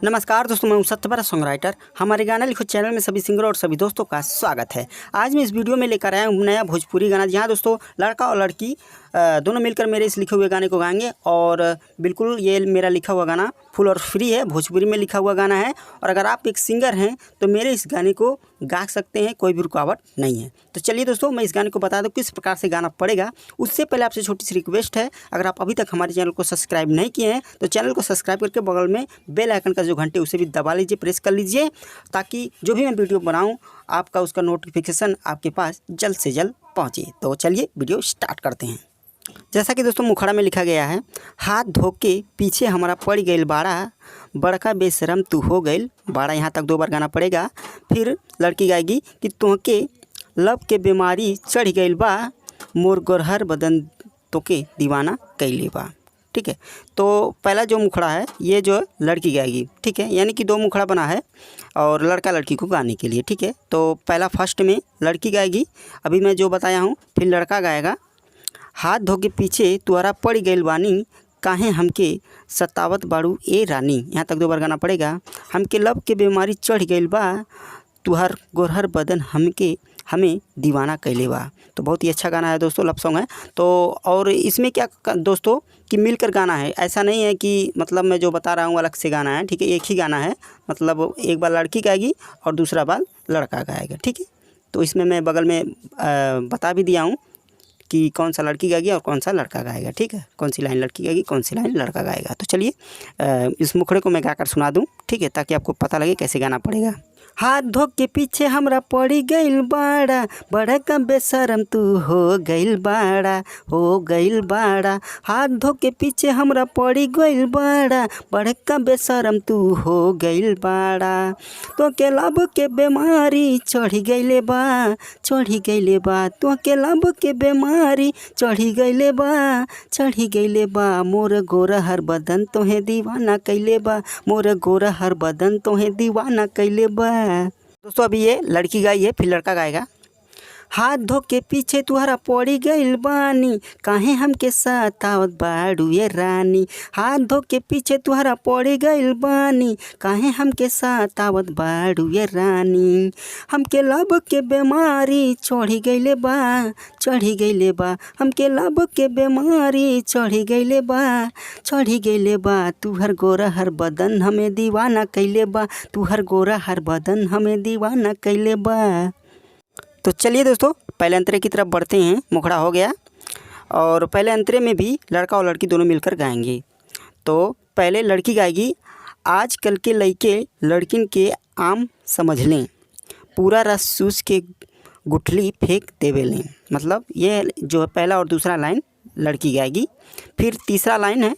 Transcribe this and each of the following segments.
नमस्कार दोस्तों, मैं हूं सत्यव्रत सॉन्ग राइटर। हमारे गाना लिखो चैनल में सभी सिंगर और सभी दोस्तों का स्वागत है। आज मैं इस वीडियो में लेकर आया हूं नया भोजपुरी गाना, जहां दोस्तों लड़का और लड़की दोनों मिलकर मेरे इस लिखे हुए गाने को गाएंगे। और बिल्कुल ये मेरा लिखा हुआ गाना फुल और फ्री है, भोजपुरी में लिखा हुआ गाना है। और अगर आप एक सिंगर हैं तो मेरे इस गाने को गा सकते हैं, कोई भी रुकावट नहीं है। तो चलिए दोस्तों, मैं इस गाने को बता दूं किस प्रकार से गाना पड़ेगा। उससे पहले आपसे छोटी सी रिक्वेस्ट है, अगर आप अभी तक हमारे चैनल को सब्सक्राइब नहीं किए हैं तो चैनल को सब्सक्राइब करके बगल में बेल आइकन का जो घंटे उसे भी दबा लीजिए, प्रेस कर लीजिए, ताकि जो भी मैं वीडियो बनाऊं आपका उसका नोटिफिकेशन आपके पास जल्द से जल्द पहुंचे। तो चलिए वीडियो स्टार्ट करते हैं। जैसा कि दोस्तों मुखड़ा में लिखा गया है, हाथ धो के पीछे हमारा पड़ गइल बाड़ा, बड़का बेशरम तू हो गइल बाड़ा। यहाँ तक 2 बार गाना पड़ेगा। फिर लड़की गाएगी कि तोहके लब के बीमारी चढ़ गइल बा, मोर गोरहर बदन तोके दीवाना कैले बा। ठीक है, तो पहला जो मुखड़ा है ये जो लड़की गाएगी, ठीक है, यानी कि 2 मुखड़ा बना है और लड़का लड़की को गाने के लिए। ठीक है, तो पहला फर्स्ट में लड़की गाएगी, अभी मैं जो बताया हूँ, फिर लड़का गाएगा। हाथ धो के पीछे तुहरा पड़ गइल बानी, काहे हमके सतावत बाड़ू ए रानी। यहाँ तक 2 बार गाना पड़ेगा। हमके लब के बीमारी चढ़ गइल बा, तुहर गोरहर बदन हमें दीवाना कैले बा। तो बहुत ही अच्छा गाना है दोस्तों, लव सॉन्ग है। तो और इसमें क्या दोस्तों कि मिलकर गाना है, ऐसा नहीं है कि मतलब मैं जो बता रहा हूँ अलग से गाना है। ठीक है, एक ही गाना है, मतलब एक बार लड़की गाएगी और दूसरा बार लड़का गाएगा। ठीक है, तो इसमें मैं बगल में बता भी दिया हूँ कि कौन सा लड़की गाएगी और कौन सा लड़का गाएगा। ठीक है, कौन सी लाइन लड़की गाएगी, कौन सी लाइन लड़का गाएगा। तो चलिए इस मुखड़े को मैं गाकर सुना दूँ, ठीक है, ताकि आपको पता लगे कैसे गाना पड़ेगा। हाथ धो के पीछे हमरा पड़ी गइल बाड़ा, बड़ा का बेशरम तू हो गइल बाड़ा, हो गइल बाड़ा। हाथ धो के पीछे हमरा पड़ी गइल बाड़ा, बड़ा का बेशरम तू हो गइल बाड़ा। तो के लब के बीमारी चढ़ी गइले बा, चढ़ी गइले बा। तो के लब के बीमारी चढ़ी गइले बा, चढ़ी गइले बा। मोर गोरा हर बदन तोहे दीवाना कैले बा, मोर गोरा हर बदन तोहे दीवाना कैले बा। दोस्तों अभी ये लड़की गाई है, फिर लड़का गाएगा। हाथ धो के पीछे तुहरा पड़ी गइल बानी, काहे हमके सतावत बाड़ू ये रानी। हाथ धो के पीछे तुहरा पड़ी गइल बानी, काहे हमके सतावत बाड़ू ये रानी। हमके लब के बीमारी चढ़ी गइले बा, चढ़ी गइले बा। हमके लब के बीमारी चढ़ी गइले बा, चढ़ी गइले बा। तुहर गोरा हर बदन हमें दीवाना कैले बा, तुहर गोरा हर बदन हमें दीवाना कैले बा। तो चलिए दोस्तों पहले अंतरे की तरफ बढ़ते हैं। मुखड़ा हो गया और पहले अंतरे में भी लड़का और लड़की दोनों मिलकर गाएंगे। तो पहले लड़की गाएगी, आजकल के लइके लड़किन के आम समझ लें, पूरा रस चूस के गुठली फेंक देवे लें। मतलब ये जो है पहला और दूसरा लाइन लड़की गाएगी। फिर तीसरा लाइन है,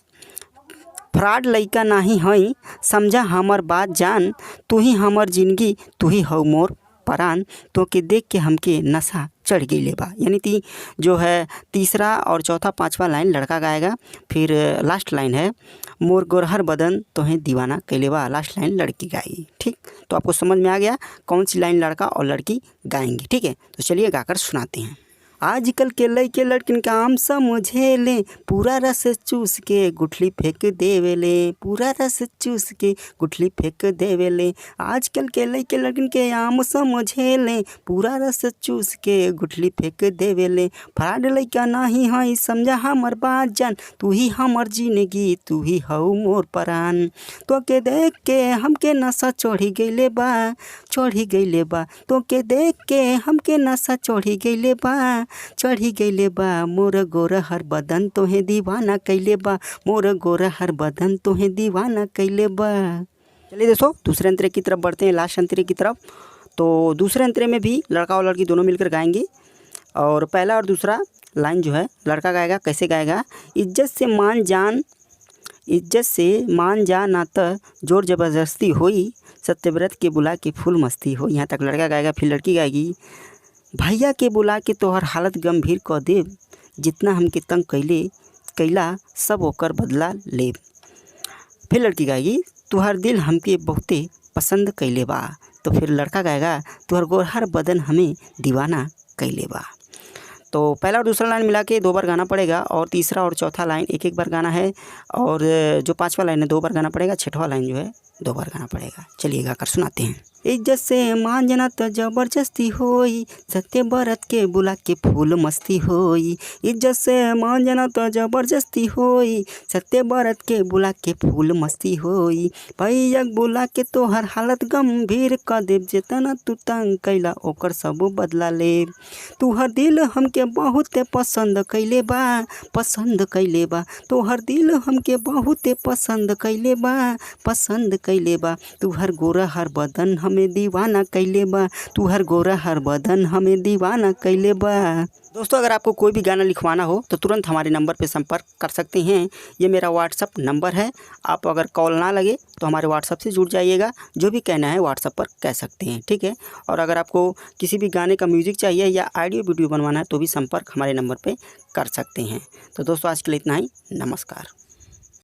फ्रॉड लइका नाही हई, समझा हमर बात जान, तू ही हमर जिंदगी, तू ही हौ मोर परान। तो के देख के हमके नशा चढ़ गइले बा। यानी जो है तीसरा और चौथा पांचवा लाइन लड़का गाएगा। फिर लास्ट लाइन है, मोर गोरहर बदन तोहें दीवाना कैले बा। लास्ट लाइन लड़की गाएगी। ठीक, तो आपको समझ में आ गया कौन सी लाइन लड़का और लड़की गाएंगे। ठीक है, तो चलिए गाकर सुनाते हैं। आजकल के लइके लड़किन का आम समझे ले, पूरा रस चूस के गुठली फेंक देवे ले, पूरा रस चूस के गुठली फेंक देवे ले। आजकल के लइके लड़किन के आम समझे ले, पूरा रस चूस के गुठली फेंक देवे ले। फ्रॉड लइका नाही हई, समझा हमर बात जान, तू ही हमर जिंदगी, तू ही हौ मोर परान। तो के देख के हमके नशा चढ़ी गइले बा, चढ़ी गइले बा। तो के देख के हमके नशा चढ़ी गइले बा, चढ़ी गइले बा। मोर गोरा हर बदन तोहे दीवाना कैले बा, मोर गोरा हर बदन तोहे दीवाना कैले बा। चलिए दोस्तों दूसरे अंतरे की तरफ बढ़ते हैं, लास्ट अंतरे की तरफ। तो दूसरे अंतरे में भी लड़का और लड़की दोनों मिलकर गाएंगे। और पहला और दूसरा लाइन जो है लड़का गाएगा। कैसे गाएगा, इज्जत से मान जान, इज्जत से मान जा ना त जोर ज़बरदस्ती होई, सत्यव्रत के बुला के फुल मस्ती हो। यहाँ तक लड़का गाएगा। फिर लड़की गाएगी, भैया के बुला के तोहर हालत गंभीर क देव, जितना हमके तंग कैला सब ओकर बदला लेब। फिर लड़की गाएगी, तुहर दिल हमके बहुते पसंद कैले बा। तो फिर लड़का गाएगा, तुहर गोरहर बदन हमें दीवाना कैले बा। तो पहला और दूसरा लाइन मिला के 2 बार गाना पड़ेगा और तीसरा और चौथा लाइन एक एक बार गाना है। और जो पांचवा लाइन है 2 बार गाना पड़ेगा। छठवां लाइन जो है 2 बार गाना पड़ेगा। चलिए गाकर सुनाते हैं। इज्जत से मांजना तो जबरदस्ती होई, सत्य बरत के बुला के फूल मस्ती होई। इज्जत से मांजना तो जबरदस्ती होई, सत्य बरत के बुला के फूल मस्ती होई। भैयक बुला के तोहर हालत गंभीर क देव, जेतना तू तंग कैला ओकर सब बदला ले। तुहर दिल हमके बहुते पसंद कैले बा, पसंद कैले बा। तोहर दिल हमके बहुते पसंद कैले बा, पसंद कैले बा। तुहर गोरा हर बदन हमें दीवाना कैले बा, तुहर गोरा हर बदन हमें दीवाना कैले बा। दोस्तों अगर आपको कोई भी गाना लिखवाना हो तो तुरंत हमारे नंबर पर संपर्क कर सकते हैं। ये मेरा व्हाट्सअप नंबर है। आप अगर कॉल ना लगे तो हमारे व्हाट्सअप से जुड़ जाइएगा, जो भी कहना है व्हाट्सअप पर कह सकते हैं, ठीक है। और अगर आपको किसी भी गाने का म्यूज़िक चाहिए या ऑडियो वीडियो बनवाना है तो भी संपर्क हमारे नंबर पर कर सकते हैं। तो दोस्तों आज के लिए इतना ही। नमस्कार।